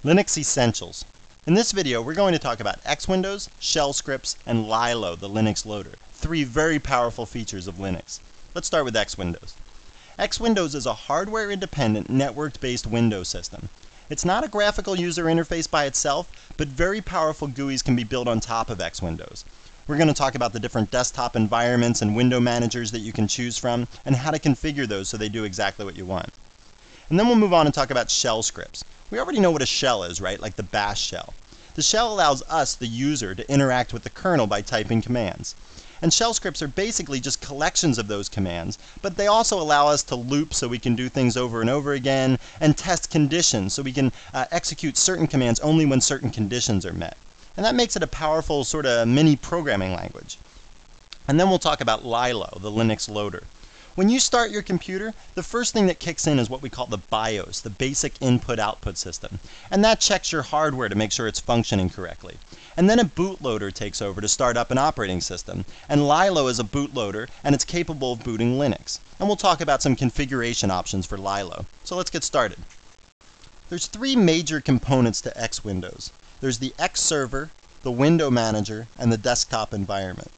Linux Essentials. In this video, we're going to talk about Xwindows, shell scripts, and Lilo, the Linux loader. Three very powerful features of Linux. Let's start with Xwindows. Xwindows is a hardware-independent, network-based Windows system. It's not a graphical user interface by itself, but very powerful GUIs can be built on top of Xwindows. We're going to talk about the different desktop environments and window managers that you can choose from, and how to configure those so they do exactly what you want. And then we'll move on and talk about shell scripts. We already know what a shell is, right? Like the bash shell. The shell allows us, the user, to interact with the kernel by typing commands. And shell scripts are basically just collections of those commands, but they also allow us to loop so we can do things over and over again, and test conditions so we can execute certain commands only when certain conditions are met. And that makes it a powerful sort of mini programming language. And then we'll talk about Lilo, the Linux loader. When you start your computer, the first thing that kicks in is what we call the BIOS, the basic input-output system. And that checks your hardware to make sure it's functioning correctly. And then a bootloader takes over to start up an operating system. And Lilo is a bootloader, and it's capable of booting Linux. And we'll talk about some configuration options for Lilo. So let's get started. There's three major components to Xwindows. There's the X server, the window manager, and the desktop environment.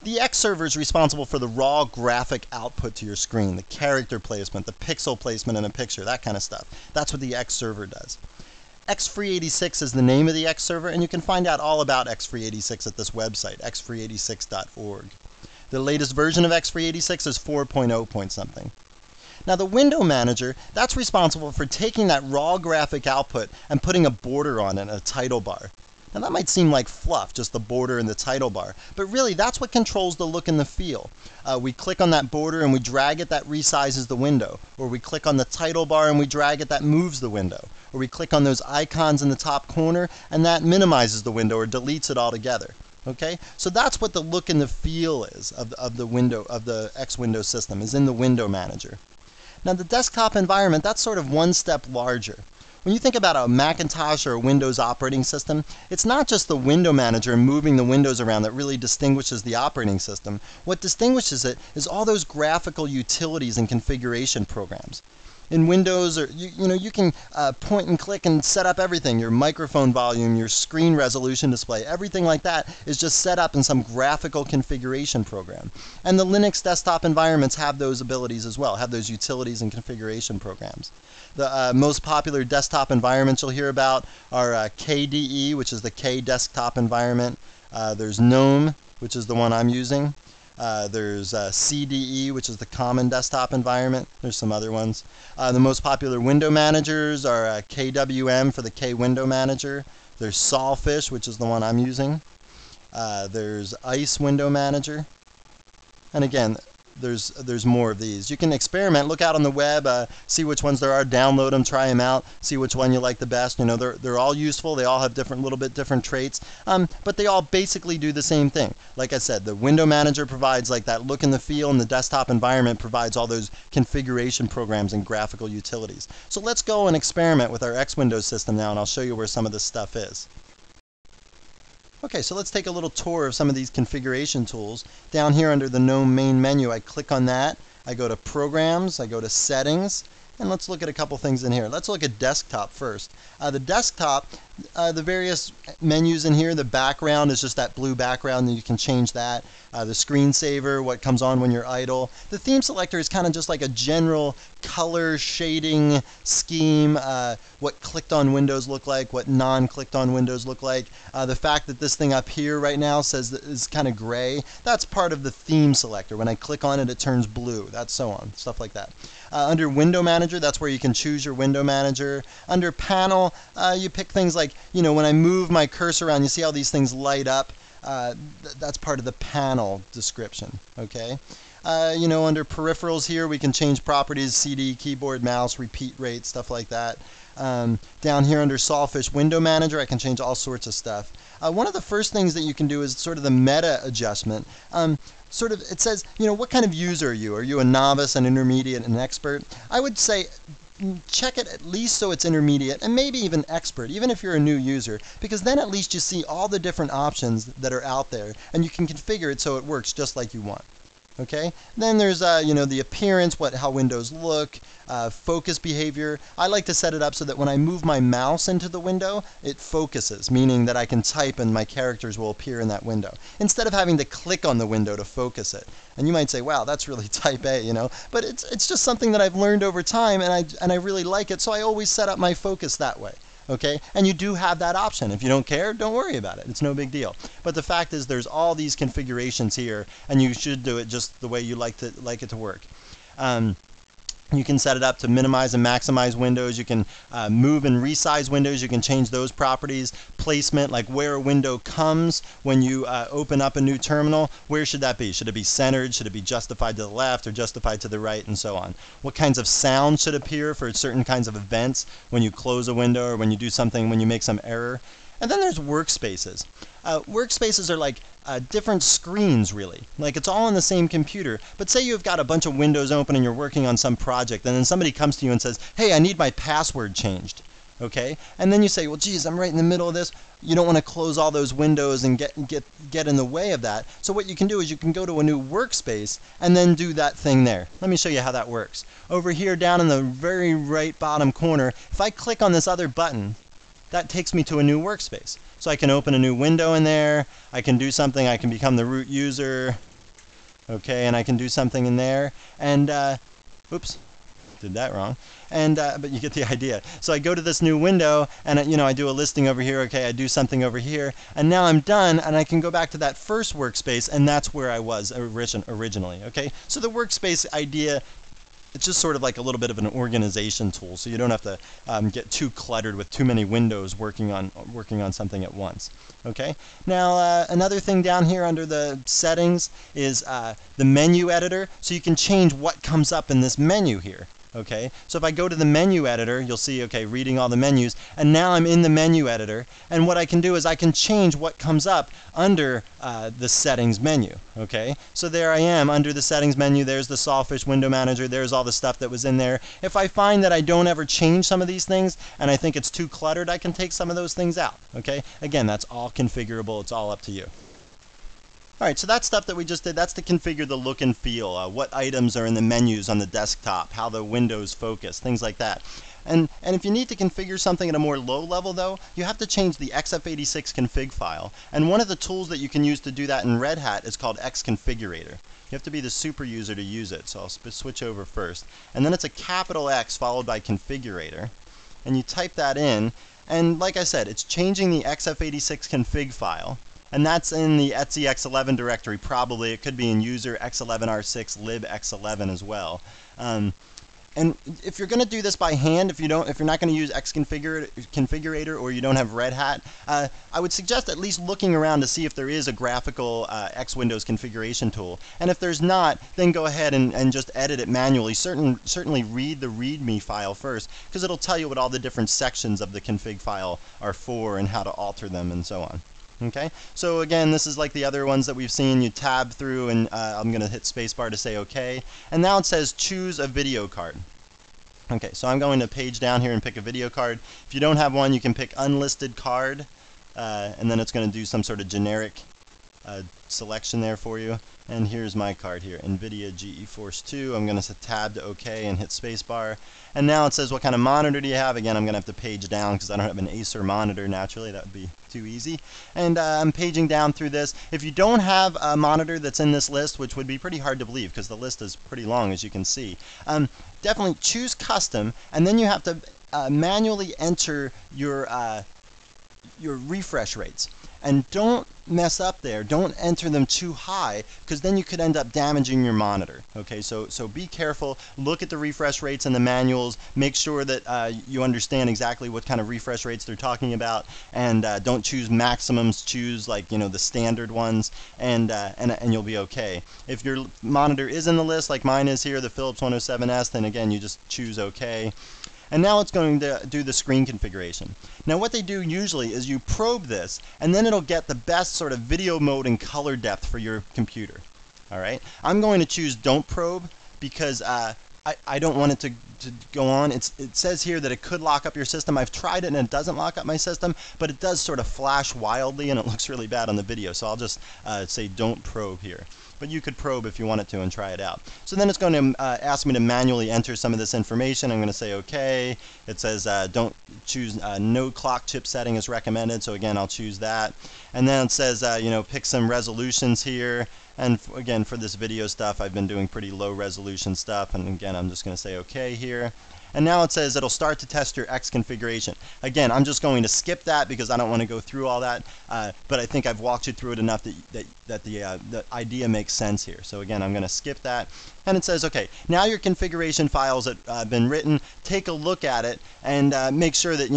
The X server is responsible for the raw graphic output to your screen, the character placement, the pixel placement in a picture, that kind of stuff. That's what the X server does. X386 is the name of the X server, and you can find out all about X386 at this website, x386.org. The latest version of X386 is 4.0 point something. Now the window manager, that's responsible for taking that raw graphic output and putting a border on it, a title bar. Now that might seem like fluff, just the border and the title bar, but really that's what controls the look and the feel. We click on that border and we drag it, that resizes the window. Or we click on the title bar and we drag it, that moves the window. Or we click on those icons in the top corner and that minimizes the window or deletes it altogether. Okay? So that's what the look and the feel is of the window, of the Xwindows system, is in the window manager. Now the desktop environment, that's sort of one step larger. When you think about a Macintosh or a Windows operating system, it's not just the window manager and moving the windows around that really distinguishes the operating system. What distinguishes it is all those graphical utilities and configuration programs. In Windows, you can point and click and set up everything. Your microphone volume, your screen resolution display, everything like that is just set up in some graphical configuration program. And the Linux desktop environments have those abilities as well, have those utilities and configuration programs. The most popular desktop environments you'll hear about are KDE, which is the K desktop environment. There's GNOME, which is the one I'm using. There's CDE, which is the common desktop environment. There's some other ones. The most popular window managers are KWM for the K window manager. There's Solfish, which is the one I'm using. There's ICE window manager. And again, there's more of these. You can experiment, look out on the web, see which ones there are, download them, try them out, see which one you like the best. You know, they're all useful. They all have little bit different traits, but they all basically do the same thing. Like I said, the window manager provides like that look and the feel, and the desktop environment provides all those configuration programs and graphical utilities. So let's go and experiment with our Xwindows system now, and I'll show you where some of this stuff is. Okay, so let's take a little tour of some of these configuration tools. Down here under the GNOME main menu, I click on that. I go to Programs, I go to Settings, and let's look at a couple things in here. Let's look at Desktop first. The desktop, the various menus in here, the background is just that blue background, and you can change that. The screensaver, what comes on when you're idle. The theme selector is kind of just like a general color shading scheme, what clicked on windows look like, what non-clicked on windows look like. The fact that this thing up here right now says that is kind of gray, that's part of the theme selector. When I click on it, it turns blue. That's so on, stuff like that. Under Window Manager, that's where you can choose your window manager. Under Panel, you pick things like, you know, when I move my cursor around, you see how these things light up. That's part of the panel description, okay? You know, under peripherals here, we can change properties, CD, keyboard, mouse, repeat rate, stuff like that. Down here under Solfish Window Manager, I can change all sorts of stuff. One of the first things that you can do is sort of the meta adjustment. It says, you know, what kind of user are you? Are you a novice, an intermediate, an expert? I would say check it at least so it's intermediate, and maybe even expert, even if you're a new user, because then at least you see all the different options that are out there, and you can configure it so it works just like you want. Okay, then there's the appearance, how windows look, focus behavior. I like to set it up so that when I move my mouse into the window, it focuses, meaning that I can type and my characters will appear in that window instead of having to click on the window to focus it. And you might say, wow, that's really type A, but it's just something that I've learned over time, and I really like it, so I always set up my focus that way. Okay, and you do have that option. If you don't care, don't worry about it. It's no big deal. But the fact is, there's all these configurations here, and you should do it just the way you like it to work. You can set it up to minimize and maximize windows. You can move and resize windows. You can change those properties. Placement, like where a window comes when you open up a new terminal, where should that be? Should it be centered? Should it be justified to the left or justified to the right, and so on? What kinds of sounds should appear for certain kinds of events when you close a window or when you do something, when you make some error? And then there's workspaces. Workspaces are like different screens, really. Like it's all on the same computer. But say you've got a bunch of windows open and you're working on some project, and then somebody comes to you and says, hey, I need my password changed. Okay? And then you say, well, geez, I'm right in the middle of this. You don't want to close all those windows and get in the way of that. So what you can do is you can go to a new workspace and then do that thing there. Let me show you how that works. Over here down in the very right bottom corner, if I click on this other button, that takes me to a new workspace. So I can open a new window in there, I can do something, I can become the root user, okay, and I can do something in there, and, oops, did that wrong, and, but you get the idea. So I go to this new window, and, I do a listing over here, okay, I do something over here, and now I'm done, and I can go back to that first workspace, and that's where I was originally, okay? So the workspace idea, it's just sort of like a little bit of an organization tool, so you don't have to get too cluttered with too many windows working on something at once. Okay. Now another thing down here under the settings is the menu editor, so you can change what comes up in this menu here. Okay, so if I go to the menu editor, you'll see, okay, reading all the menus, and now I'm in the menu editor, and what I can do is I can change what comes up under the settings menu. Okay, so there I am under the settings menu. There's the Sawfish window manager. There's all the stuff that was in there. If I find that I don't ever change some of these things and I think it's too cluttered, I can take some of those things out. Okay, again, that's all configurable. It's all up to you. Alright, so that stuff that we just did, that's to configure the look and feel, what items are in the menus on the desktop, how the windows focus, things like that. And if you need to configure something at a more low level though, you have to change the XF86 config file. And one of the tools that you can use to do that in Red Hat is called Xconfigurator. You have to be the super user to use it, so I'll switch over first. And then it's a capital X followed by configurator. And you type that in, and like I said, it's changing the XF86 config file. And that's in the etc x11 directory, probably. It could be in user x11r6 lib x11 as well. And if you're going to do this by hand, if you're not going to use Xconfigurator or you don't have Red Hat, I would suggest at least looking around to see if there is a graphical X Windows configuration tool. And if there's not, then go ahead and just edit it manually. Certainly read the README file first, because it'll tell you what all the different sections of the config file are for and how to alter them and so on. Okay, so again, this is like the other ones that we've seen. You tab through, and I'm going to hit spacebar to say OK. And now it says choose a video card. Okay, so I'm going to page down here and pick a video card. If you don't have one, you can pick unlisted card, and then it's going to do some sort of generic selection there for you. And here's my card here, NVIDIA GeForce 2. I'm going to set tab to OK and hit spacebar. And now it says what kind of monitor do you have. Again, I'm going to have to page down because I don't have an Acer monitor naturally. That would be too easy. And I'm paging down through this. If you don't have a monitor that's in this list, which would be pretty hard to believe because the list is pretty long as you can see, definitely choose custom, and then you have to manually enter your refresh rates. And don't mess up there. Don't enter them too high, because then you could end up damaging your monitor. Okay, so be careful. Look at the refresh rates in the manuals. Make sure that you understand exactly what kind of refresh rates they're talking about, and don't choose maximums. Choose like the standard ones, and you'll be okay. If your monitor is in the list, like mine is here, the Philips 107S, then again you just choose OK. And now it's going to do the screen configuration. Now what they do usually is you probe this, and then it'll get the best sort of video mode and color depth for your computer. Alright? I'm going to choose don't probe because I don't want it to go on. It says here that it could lock up your system. I've tried it and it doesn't lock up my system, but it does sort of flash wildly and it looks really bad on the video. So I'll just say don't probe here. but you could probe if you wanted to and try it out. So then it's going to ask me to manually enter some of this information. I'm going to say OK. It says don't choose no clock chip setting is recommended, so again I'll choose that. And then it says pick some resolutions here. And again, for this video stuff, I've been doing pretty low resolution stuff, and again I'm just going to say OK here. And now it says it'll start to test your X configuration. Again, I'm just going to skip that because I don't want to go through all that, but I think I've walked you through it enough that the idea makes sense here. So again, I'm going to skip that. And it says, okay, now your configuration files have been written. Take a look at it and make sure that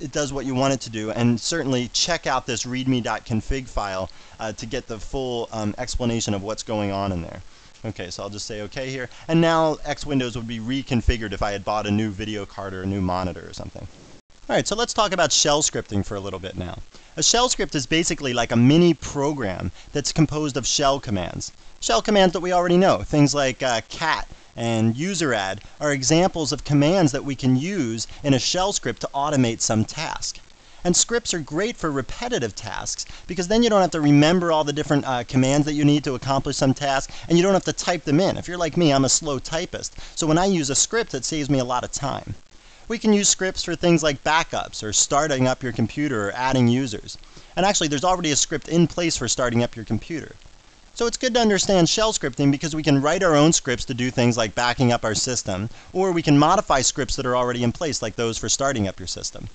it does what you want it to do, and certainly check out this readme.config file to get the full explanation of what's going on in there. Okay, so I'll just say OK here. And now X Windows would be reconfigured if I had bought a new video card or a new monitor or something. All right, so let's talk about shell scripting for a little bit now. A shell script is basically like a mini program that's composed of shell commands. Shell commands that we already know. Things like cat and useradd are examples of commands that we can use in a shell script to automate some task. And scripts are great for repetitive tasks because then you don't have to remember all the different commands that you need to accomplish some task, and you don't have to type them in. If you're like me, I'm a slow typist, so when I use a script, it saves me a lot of time. We can use scripts for things like backups or starting up your computer or adding users. And actually, there's already a script in place for starting up your computer. So it's good to understand shell scripting because we can write our own scripts to do things like backing up our system, or we can modify scripts that are already in place, like those for starting up your system.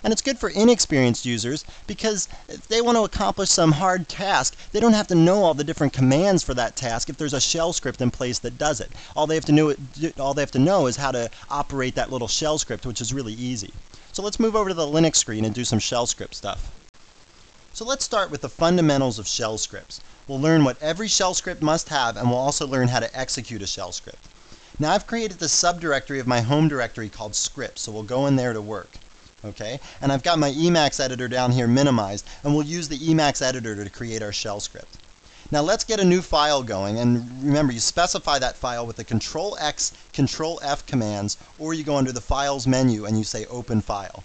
And it's good for inexperienced users because if they want to accomplish some hard task, they don't have to know all the different commands for that task if there's a shell script in place that does it. All they have to know is how to operate that little shell script, which is really easy. So let's move over to the Linux screen and do some shell script stuff. So let's start with the fundamentals of shell scripts. We'll learn what every shell script must have, and we'll also learn how to execute a shell script. Now I've created this subdirectory of my home directory called scripts, so we'll go in there to work. Okay, and I've got my Emacs editor down here minimized, and we'll use the Emacs editor to create our shell script. Now let's get a new file going, and remember, you specify that file with the Control-X, Control-F commands, or you go under the Files menu and you say Open File.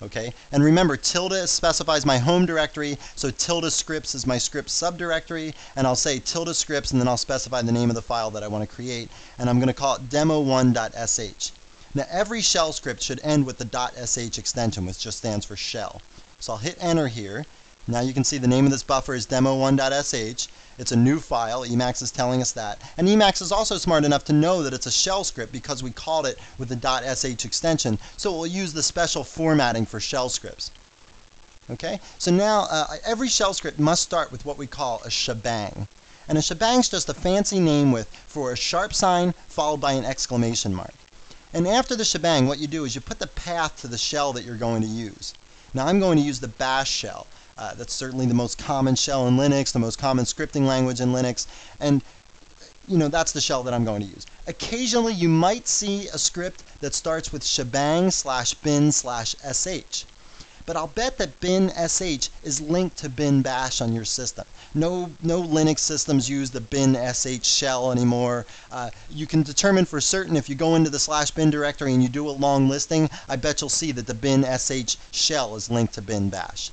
Okay, and remember, tilde specifies my home directory, so tilde scripts is my script subdirectory, and I'll say tilde scripts, and then I'll specify the name of the file that I want to create, and I'm going to call it demo1.sh. Now every shell script should end with the .sh extension, which just stands for shell. So I'll hit enter here. Now you can see the name of this buffer is demo1.sh. It's a new file. Emacs is telling us that. And Emacs is also smart enough to know that it's a shell script because we called it with the .sh extension. So it will use the special formatting for shell scripts. Okay? So now every shell script must start with what we call a shebang. And a shebang is just a fancy name for a sharp sign followed by an exclamation mark. And after the shebang, what you do is you put the path to the shell that you're going to use. Now I'm going to use the bash shell. That's certainly the most common shell in Linux, the most common scripting language in Linux, and that's the shell that I'm going to use. Occasionally you might see a script that starts with shebang/bin/sh. But I'll bet that bin.sh is linked to bin bash on your system. No Linux systems use the bin.sh shell anymore. You can determine for certain if you go into the /bin directory and you do a long listing, I bet you'll see that the bin.sh shell is linked to bin bash.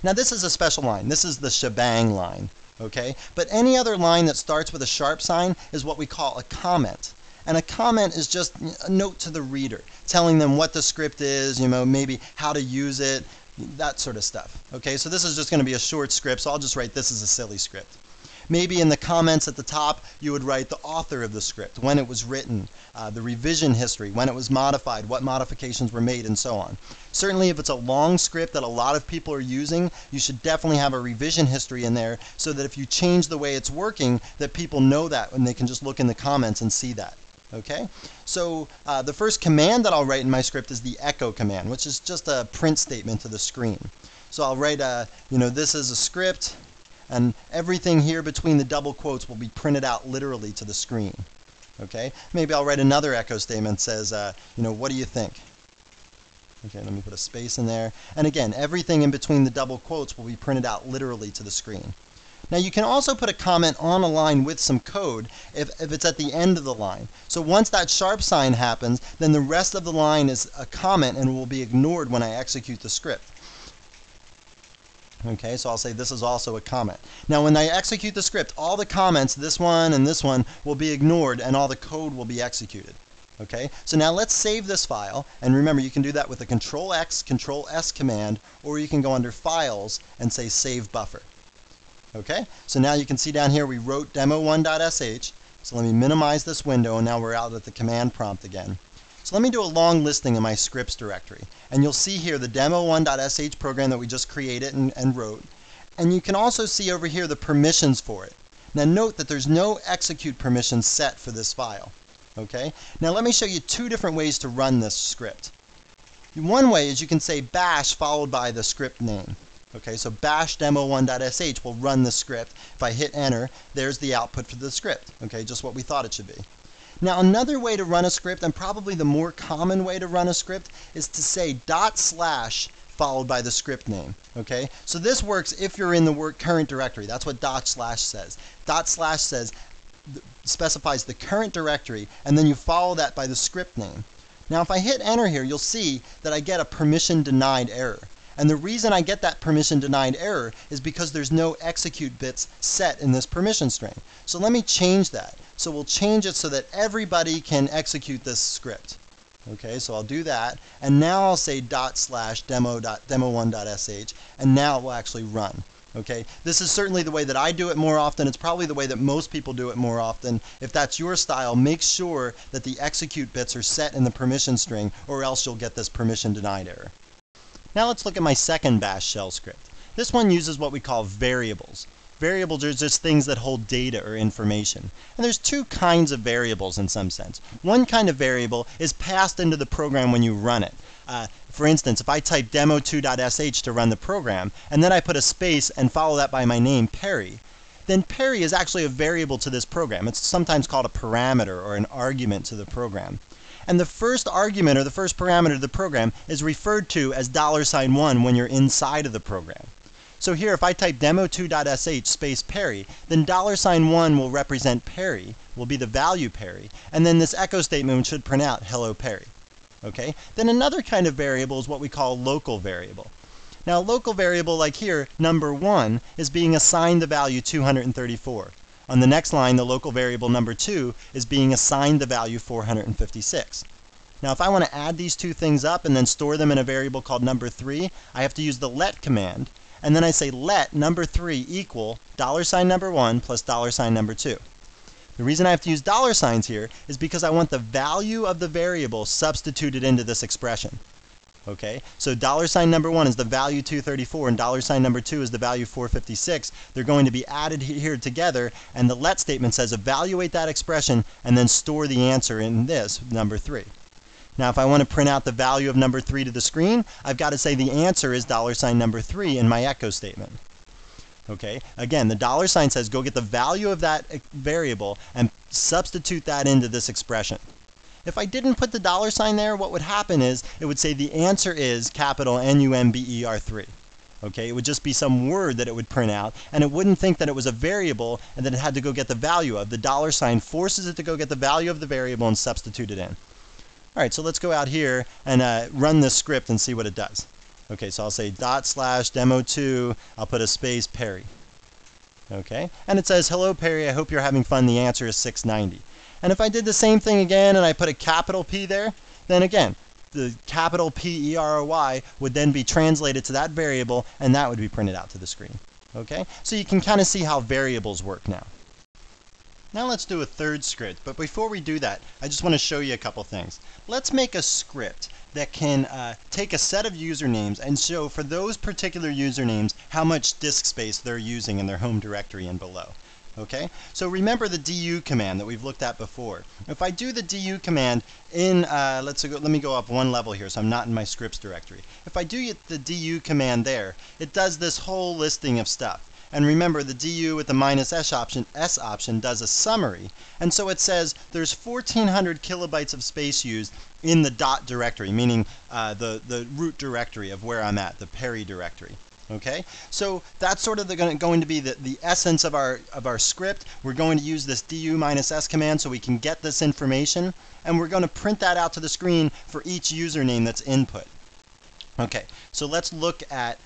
Now this is a special line. This is the shebang line. Okay? But any other line that starts with a sharp sign is what we call a comment. And a comment is just a note to the reader, telling them what the script is, maybe how to use it, that sort of stuff. Okay, so this is just going to be a short script, so I'll just write this is a silly script. Maybe in the comments at the top, you would write the author of the script, when it was written, the revision history, when it was modified, what modifications were made, and so on. Certainly if it's a long script that a lot of people are using, you should definitely have a revision history in there so that if you change the way it's working, that people know that and they can just look in the comments and see that. Okay, so the first command that I'll write in my script is the echo command, which is just a print statement to the screen. So I'll write, this is a script, and everything here between the double quotes will be printed out literally to the screen. Okay, maybe I'll write another echo statement that says, what do you think? Okay, let me put a space in there. And again, everything in between the double quotes will be printed out literally to the screen. Now you can also put a comment on a line with some code if it's at the end of the line. So once that sharp sign happens, then the rest of the line is a comment and will be ignored when I execute the script. Okay, so I'll say this is also a comment. Now when I execute the script, all the comments, this one and this one, will be ignored and all the code will be executed. Okay, so now let's save this file, and remember you can do that with the Control-X, Control-S command, or you can go under Files and say Save Buffer. Okay, so now you can see down here we wrote demo1.sh, so let me minimize this window, and now we're out at the command prompt again. So let me do a long listing in my scripts directory, and you'll see here the demo1.sh program that we just created and wrote, and you can also see over here the permissions for it. Now note that there's no execute permissions set for this file. Okay, now let me show you two different ways to run this script. One way is you can say bash followed by the script name. Okay, so bash demo1.sh will run the script. If I hit enter, there's the output for the script. Okay, just what we thought it should be. Now another way to run a script, and probably the more common way to run a script, is to say / followed by the script name. Okay, so this works if you're in the current directory. That's what / says. / says specifies the current directory, and then you follow that by the script name. Now if I hit enter here, you'll see that I get a permission denied error. And the reason I get that permission denied error is because there's no execute bits set in this permission string. So let me change that. So we'll change it so that everybody can execute this script. Okay, so I'll do that, and now I'll say / demo1.sh, and now it will actually run. Okay, this is certainly the way that I do it more often. It's probably the way that most people do it more often. If that's your style, make sure that the execute bits are set in the permission string, or else you'll get this permission denied error. Now let's look at my second bash shell script. This one uses what we call variables. Variables are just things that hold data or information. And there's two kinds of variables in some sense. One kind of variable is passed into the program when you run it. For instance, if I type demo2.sh to run the program, and then I put a space and follow that by my name, Perry, then Perry is actually a variable to this program. It's sometimes called a parameter or an argument to the program. And the first argument or the first parameter of the program is referred to as $1 when you're inside of the program. So here if I type demo2.sh space Perry, then $1 will represent Perry, will be the value Perry, and then this echo statement should print out hello Perry. Okay? Then another kind of variable is what we call local variable. Now a local variable like here, number 1, is being assigned the value 234. On the next line, the local variable number 2 is being assigned the value 456. Now if I want to add these two things up and then store them in a variable called number 3, I have to use the let command, and then I say let number 3 equal $number 1 plus $number 2. The reason I have to use dollar signs here is because I want the value of the variable substituted into this expression. Okay, so $number 1 is the value 234 and $number 2 is the value 456. They're going to be added here together, and the let statement says evaluate that expression and then store the answer in this, number 3. Now if I want to print out the value of number 3 to the screen, I've got to say the answer is $number 3 in my echo statement. Okay, again, the $ says go get the value of that variable and substitute that into this expression. If I didn't put the $ there, what would happen is it would say the answer is capital NUMBER3. Okay, it would just be some word that it would print out, and it wouldn't think that it was a variable and that it had to go get the value of. The $, forces it to go get the value of the variable and substitute it in. All right, so let's go out here and run this script and see what it does. Okay, so I'll say /demo2, I'll put a space Perry. Okay, and it says, hello Perry, I hope you're having fun. The answer is 690. And if I did the same thing again and I put a capital P there, then again, the capital P-E-R-R-Y would then be translated to that variable, and that would be printed out to the screen. Okay, so you can kind of see how variables work now. Now let's do a third script, but before we do that, I just want to show you a couple things. Let's make a script that can take a set of usernames and show for those particular usernames how much disk space they're using in their home directory and below. Okay, so remember the du command that we've looked at before. If I do the du command in, let me go up one level here so I'm not in my scripts directory. If I do the du command there, it does this whole listing of stuff. And remember, the du with the -s option does a summary. And so it says there's 1,400 kilobytes of space used in the dot directory, meaning the root directory of where I'm at, the Perry directory. Okay, so that's sort of going to be the essence of our script. We're going to use this du-s command so we can get this information, and we're going to print that out to the screen for each username that's input. Okay, so let's look at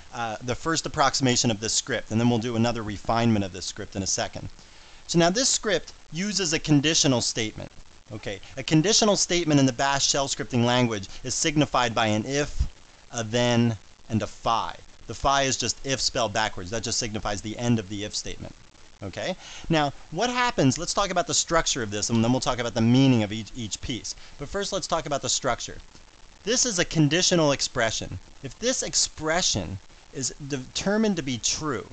the first approximation of this script, and then we'll do another refinement of this script in a second. So now this script uses a conditional statement. Okay, a conditional statement in the Bash shell scripting language is signified by an if, a then, and a phi. The phi is just if spelled backwards. That just signifies the end of the if statement. Okay, now what happens, let's talk about the structure of this, and then we'll talk about the meaning of each piece. But first let's talk about the structure. This is a conditional expression. If this expression is determined to be true,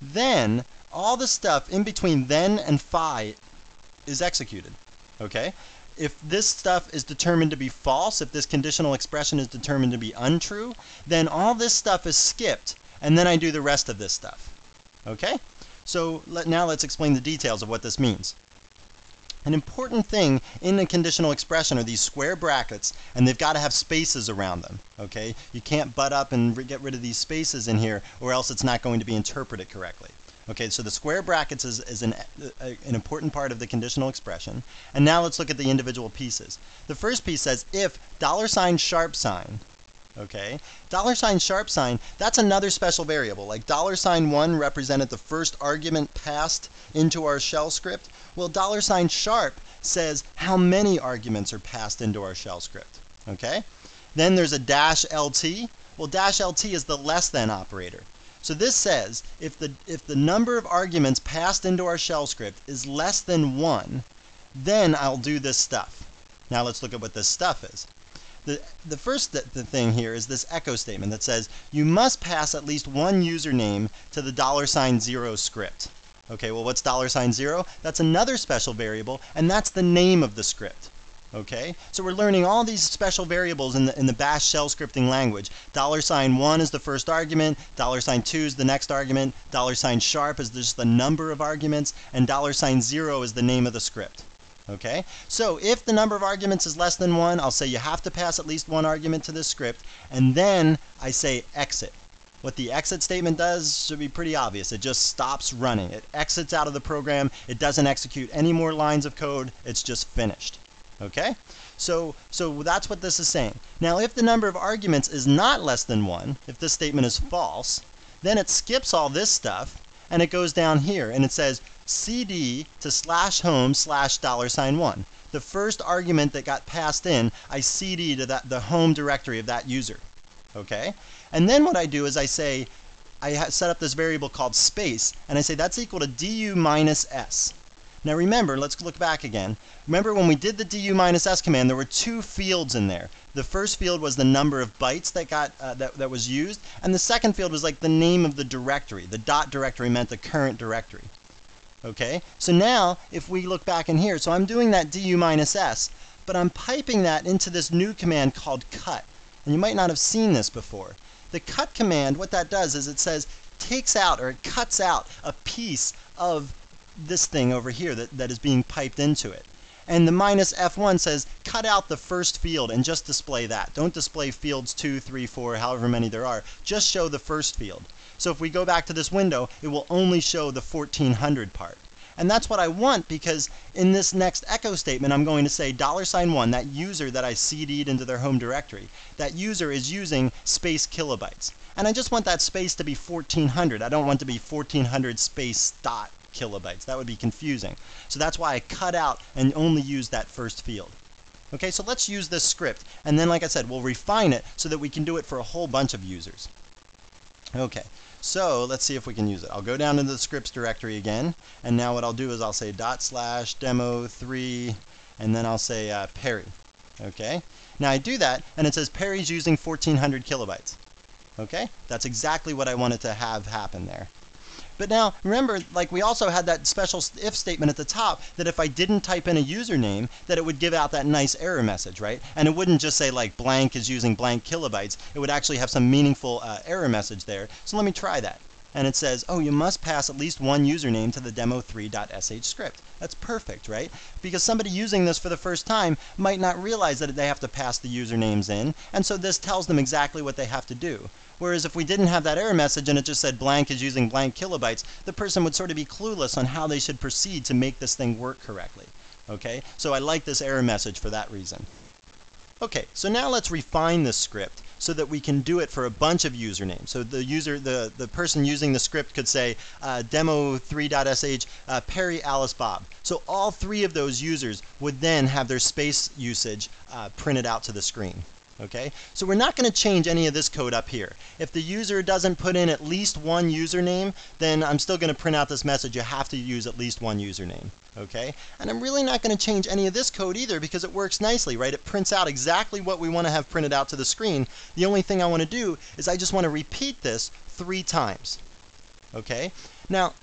then all the stuff in between then and phi is executed. Okay? If this stuff is determined to be false, if this conditional expression is determined to be untrue, then all this stuff is skipped, and then I do the rest of this stuff. Okay? So now let's explain the details of what this means. An important thing in a conditional expression are these square brackets, and they've got to have spaces around them. Okay? You can't butt up and get rid of these spaces in here, or else it's not going to be interpreted correctly. Okay, so the square brackets is an important part of the conditional expression. And now let's look at the individual pieces. The first piece says if $$, okay, $$, that's another special variable. Like $1 represented the first argument passed into our shell script. Well, $sharp says how many arguments are passed into our shell script. Okay? Then there's a -LT. Well, -LT is the less than operator. So this says if the number of arguments passed into our shell script is less than 1, then I'll do this stuff. Now let's look at what this stuff is. The first thing here is this echo statement that says you must pass at least one username to the $0 script. Okay, well what's $0? That's another special variable, and that's the name of the script. Okay, so we're learning all these special variables in the Bash shell scripting language. $1 is the first argument, $2 is the next argument, $sharp is just the number of arguments, and $0 is the name of the script. Okay, so if the number of arguments is less than 1, I'll say you have to pass at least one argument to this script, and then I say exit. What the exit statement does should be pretty obvious. It just stops running. It exits out of the program. It doesn't execute any more lines of code. It's just finished. Okay? So that's what this is saying. Now, if the number of arguments is not less than 1, if this statement is false, then it skips all this stuff, and it goes down here, and it says cd to /home/$1. The first argument that got passed in, I cd to the home directory of that user. Okay? And then what I do is I say, I set up this variable called space, and I say that's equal to du minus s. Now remember, let's look back again. Remember when we did the du minus s command, there were two fields in there. The first field was the number of bytes that got that was used, and the second field was like the name of the directory. The dot directory meant the current directory. Okay? So now, if we look back in here, so I'm doing that du minus s, but I'm piping that into this new command called cut. And you might not have seen this before. The cut command, what that does is it says, takes out, or it cuts out a piece of this thing over here that is being piped into it. And the -F1 says, cut out the first field and just display that. Don't display fields 2, 3, 4, however many there are. Just show the first field. So if we go back to this window, it will only show the 1400 part. And that's what I want, because in this next echo statement, I'm going to say $1, that user that I cd'd into their home directory, that user is using space kilobytes. And I just want that space to be 1400. I don't want to be 1400 space dot kilobytes. That would be confusing. So that's why I cut out and only use that first field. Okay, so let's use this script. And then, like I said, we'll refine it so that we can do it for a whole bunch of users. Okay. So let's see if we can use it. I'll go down into the scripts directory again, and now what I'll do is I'll say ./demo3, and then I'll say Perry. Okay? Now I do that, and it says Perry's using 1400 kilobytes. Okay? That's exactly what I wanted to have happen there. But now, remember, like we also had that special if statement at the top that if I didn't type in a username, that it would give out that nice error message, right? And it wouldn't just say like blank is using blank kilobytes. It would actually have some meaningful error message there. So let me try that. And it says, oh, you must pass at least one username to the demo3.sh script. That's perfect, right? Because somebody using this for the first time might not realize that they have to pass the usernames in, and so this tells them exactly what they have to do. Whereas if we didn't have that error message and it just said blank is using blank kilobytes, the person would sort of be clueless on how they should proceed to make this thing work correctly. Okay? So I like this error message for that reason. Okay, so now let's refine this script so that we can do it for a bunch of usernames. So the person using the script could say demo3.sh Perry, Alice, Bob. So all three of those users would then have their space usage printed out to the screen. Okay, so we're not going to change any of this code up here. If the user doesn't put in at least one username, then I'm still going to print out this message, you have to use at least one username. Okay, and I'm really not going to change any of this code either because it works nicely, right? It prints out exactly what we want to have printed out to the screen. The only thing I want to do is I just want to repeat this 3 times. Okay, now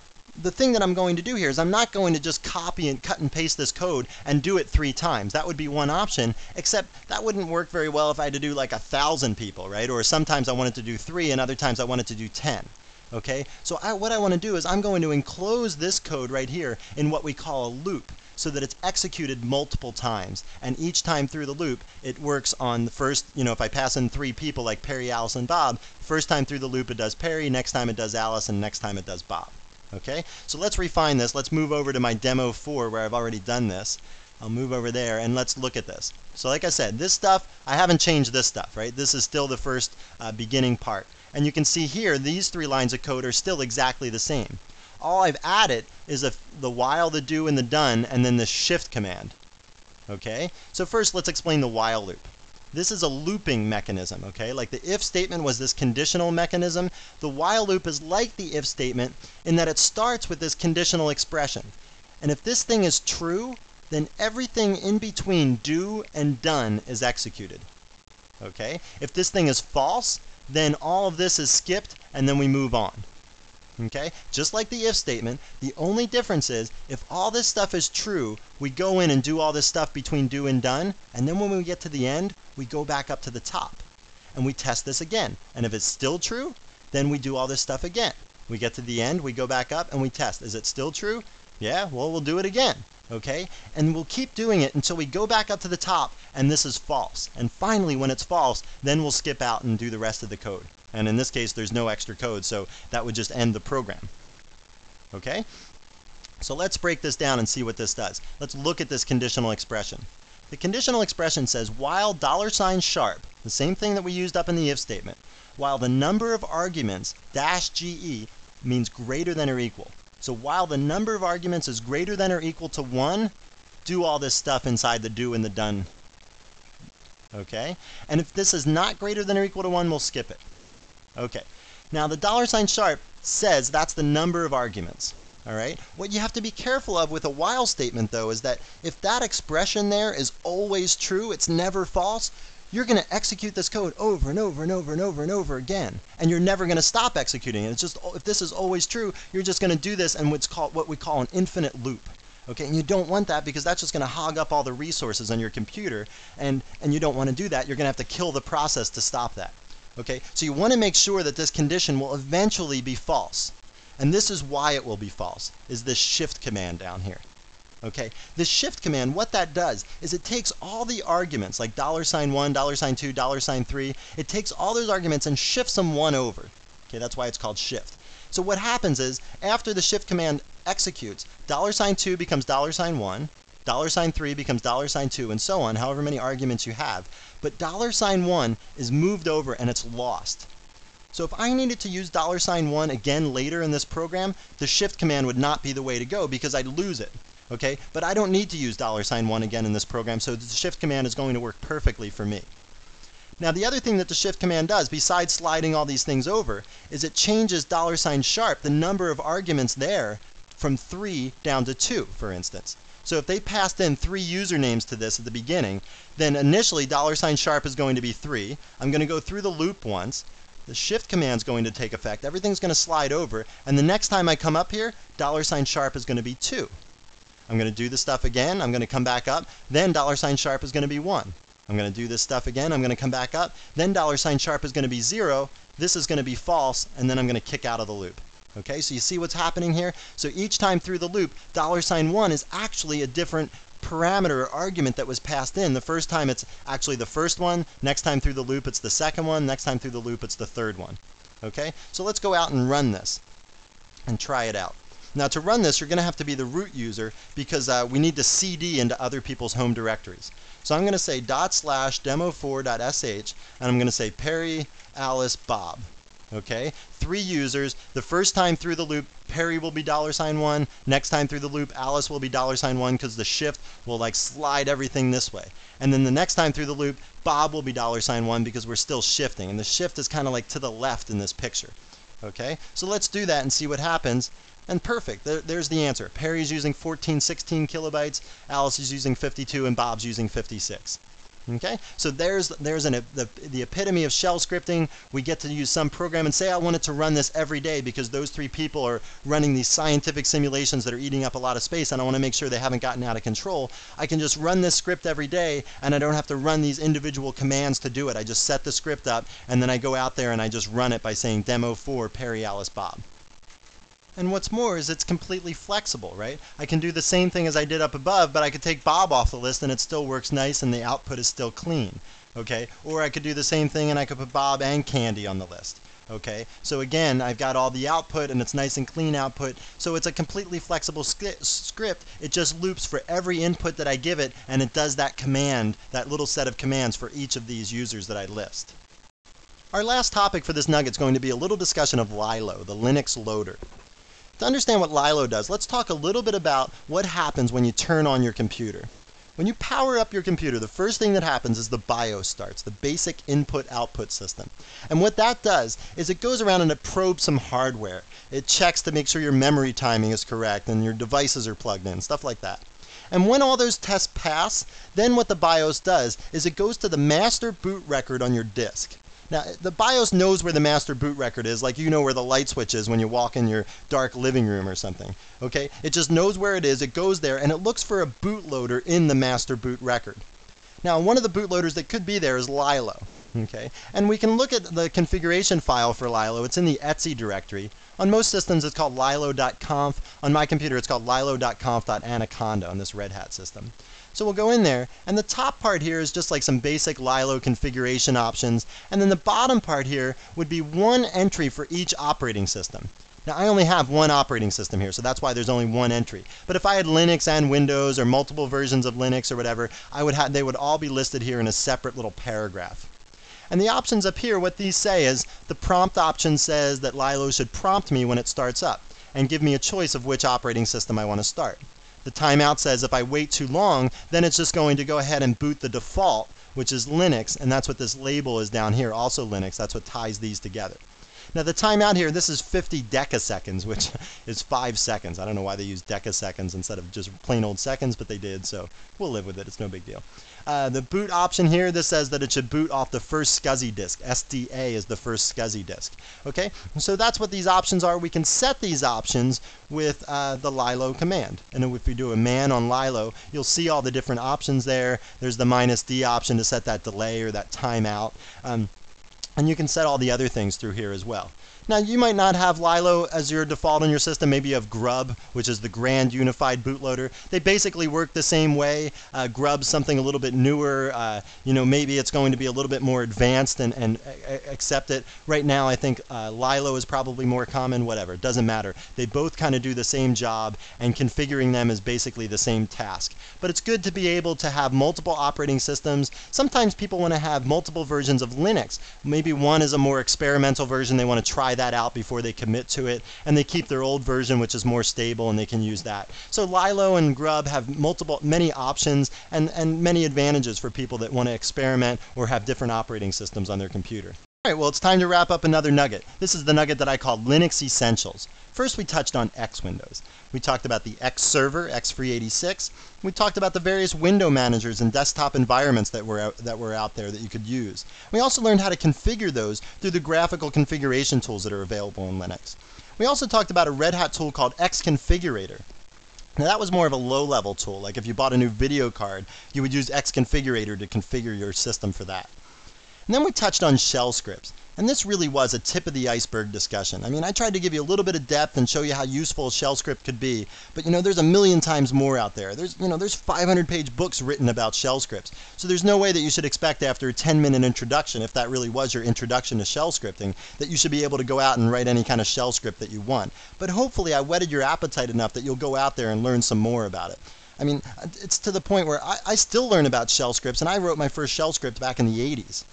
the thing that I'm going to do here is I'm not going to just copy and cut and paste this code and do it 3 times. That would be one option, except that wouldn't work very well if I had to do like 1,000 people, right? Or sometimes I wanted to do 3 and other times I wanted to do 10. Okay, so what I want to do is I'm going to enclose this code right here in what we call a loop, so that it's executed multiple times, and each time through the loop it works on the first, if I pass in 3 people like Perry, Alice, and Bob, first time through the loop it does Perry, next time it does Alice, and next time it does Bob. Okay, so let's refine this. Let's move over to my demo 4 where I've already done this. I'll move over there and let's look at this. So like I said, this stuff, I haven't changed this stuff, right? This is still the first beginning part. And you can see here, these 3 lines of code are still exactly the same. All I've added is the while, the do, and the done, and then the shift command. Okay, so first let's explain the while loop. This is a looping mechanism, okay? Like the if statement was this conditional mechanism, the while loop is like the if statement in that it starts with this conditional expression. And if this thing is true, then everything in between do and done is executed. Okay? If this thing is false, then all of this is skipped and then we move on. Okay? Just like the if statement, the only difference is if all this stuff is true, we go in and do all this stuff between do and done, and then when we get to the end, we go back up to the top. And we test this again. And if it's still true, then we do all this stuff again. We get to the end, we go back up and we test. Is it still true? Yeah, well, we'll do it again. Okay? And we'll keep doing it until we go back up to the top and this is false. And finally, when it's false, then we'll skip out and do the rest of the code. And in this case, there's no extra code, so that would just end the program. Okay? So let's break this down and see what this does. Let's look at this conditional expression. The conditional expression says while $sharp, the same thing that we used up in the if statement, while the number of arguments -ge means greater than or equal. So while the number of arguments is greater than or equal to 1, do all this stuff inside the do and the done. Okay? And if this is not greater than or equal to 1, we'll skip it. Okay, now the $sharp says that's the number of arguments. All right, what you have to be careful of with a while statement though is that if that expression there is always true, it's never false, you're going to execute this code over and over and over and over and over again, and you're never going to stop executing it. It's just, if this is always true, you're just going to do this in what we call an infinite loop. Okay, and you don't want that because that's just going to hog up all the resources on your computer, and you don't want to do that. You're going to have to kill the process to stop that. Okay, so you want to make sure that this condition will eventually be false. And this is why it will be false, is this shift command down here. Okay, this shift command, what that does is it takes all the arguments like $1, $2, $3, it takes all those arguments and shifts them one over. Okay, that's why it's called shift. So what happens is after the shift command executes, $2 becomes $1, $3 becomes $2, and so on, however many arguments you have. But $1 is moved over and it's lost. So if I needed to use $1 again later in this program, the shift command would not be the way to go because I'd lose it. Okay, but I don't need to use $1 again in this program, so the shift command is going to work perfectly for me. Now the other thing that the shift command does, besides sliding all these things over, is it changes $sharp, the number of arguments there, from 3 down to 2, for instance. So if they passed in 3 usernames to this at the beginning, then initially $sharp is going to be 3. I'm going to go through the loop once. The shift command is going to take effect. Everything's going to slide over. And the next time I come up here, $sharp is going to be 2. I'm going to do this stuff again. I'm going to come back up. Then $sharp is going to be 1. I'm going to do this stuff again. I'm going to come back up. Then $sharp is going to be 0. This is going to be false. And then I'm going to kick out of the loop. Okay, so you see what's happening here? So each time through the loop, $1 is actually a different parameter or argument that was passed in. The first time it's actually the first one. Next time through the loop it's the second one. Next time through the loop it's the third one. Okay, so let's go out and run this and try it out. Now to run this, you're going to have to be the root user because we need to cd into other people's home directories. So I'm going to say /demo4.sh, and I'm going to say Perry, Alice, Bob. Okay, 3 users. The first time through the loop, Perry will be $1. Next time through the loop, Alice will be $1 because the shift will like slide everything this way. And then the next time through the loop, Bob will be $1 because we're still shifting. And the shift is kind of like to the left in this picture. Okay, so let's do that and see what happens. And perfect, there's the answer. Perry's using 16 kilobytes, Alice is using 52, and Bob's using 56. Okay, so there's the epitome of shell scripting. We get to use some program and say I want it to run this every day because those 3 people are running these scientific simulations that are eating up a lot of space and I want to make sure they haven't gotten out of control. I can just run this script every day and I don't have to run these individual commands to do it. I just set the script up and then I go out there and I just run it by saying demo4 Perry, Alice, Bob. And what's more is it's completely flexible, right? I can do the same thing as I did up above, but I could take Bob off the list and it still works nice and the output is still clean, okay? Or I could do the same thing and I could put Bob and Candy on the list, okay? So again, I've got all the output and it's nice and clean output, so it's a completely flexible script. It just loops for every input that I give it and it does that command, that little set of commands for each of these users that I list. Our last topic for this nugget is going to be a little discussion of Lilo, the Linux loader. To understand what Lilo does, let's talk a little bit about what happens when you turn on your computer. When you power up your computer, the first thing that happens is the BIOS starts, the basic input-output system. And what that does is it goes around and it probes some hardware. It checks to make sure your memory timing is correct and your devices are plugged in, stuff like that. And when all those tests pass, then what the BIOS does is it goes to the master boot record on your disk. Now, the BIOS knows where the master boot record is, like you know where the light switch is when you walk in your dark living room or something. Okay? It just knows where it is, it goes there, and it looks for a bootloader in the master boot record. Now, one of the bootloaders that could be there is Lilo. Okay? And we can look at the configuration file for Lilo. It's in the etc directory. On most systems, it's called lilo.conf. On my computer, it's called lilo.conf.anaconda on this Red Hat system. So we'll go in there, and the top part here is just like some basic Lilo configuration options, and then the bottom part here would be one entry for each operating system. Now I only have one operating system here, so that's why there's only one entry. But if I had Linux and Windows or multiple versions of Linux or whatever, they would all be listed here in a separate little paragraph. And the options up here, what these say is the prompt option says that Lilo should prompt me when it starts up and give me a choice of which operating system I want to start. The timeout says if I wait too long, then it's just going to go ahead and boot the default, which is Linux, and that's what this label is down here, also Linux. That's what ties these together. Now the timeout here, this is 50 decaseconds, which is 5 seconds. I don't know why they use decaseconds instead of just plain old seconds, but they did, so we'll live with it. It's no big deal. The boot option here, this says that it should boot off the first SCSI disk. SDA is the first SCSI disk. Okay, so that's what these options are. We can set these options with the Lilo command. And if we do a man on Lilo, you'll see all the different options there. There's the -D option to set that delay or that timeout. And you can set all the other things through here as well. Now you might not have Lilo as your default on your system. Maybe you have Grub, which is the Grand Unified Bootloader. They basically work the same way. Grub's something a little bit newer. Maybe it's going to be a little bit more advanced and accept it. Right now I think Lilo is probably more common, whatever. It doesn't matter. They both kind of do the same job and configuring them is basically the same task. But it's good to be able to have multiple operating systems. Sometimes people want to have multiple versions of Linux. Maybe one is a more experimental version. They want to try that out before they commit to it, and they keep their old version, which is more stable, and they can use that. So Lilo and Grub have many options and many advantages for people that want to experiment or have different operating systems on their computer. All right, well, it's time to wrap up another nugget. This is the nugget that I call Linux Essentials. First, we touched on X Windows. We talked about the X Server, x386. We talked about the various window managers and desktop environments that were out there that you could use. We also learned how to configure those through the graphical configuration tools that are available in Linux. We also talked about a Red Hat tool called Xconfigurator. Now that was more of a low-level tool. Like if you bought a new video card, you would use Xconfigurator to configure your system for that. And then we touched on shell scripts. And this really was a tip of the iceberg discussion. I mean, I tried to give you a little bit of depth and show you how useful a shell script could be, but there's a million times more out there. There's 500-page books written about shell scripts. So there's no way that you should expect after a 10-minute introduction, if that really was your introduction to shell scripting, that you should be able to go out and write any kind of shell script that you want. But hopefully I whetted your appetite enough that you'll go out there and learn some more about it. I mean, it's to the point where I still learn about shell scripts, and I wrote my first shell script back in the 80s.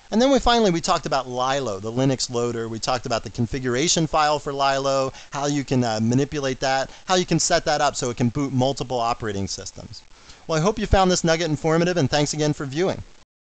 And then we talked about Lilo, the Linux loader. We talked about the configuration file for Lilo, how you can manipulate that, how you can set that up so it can boot multiple operating systems. Well, I hope you found this nugget informative, and thanks again for viewing.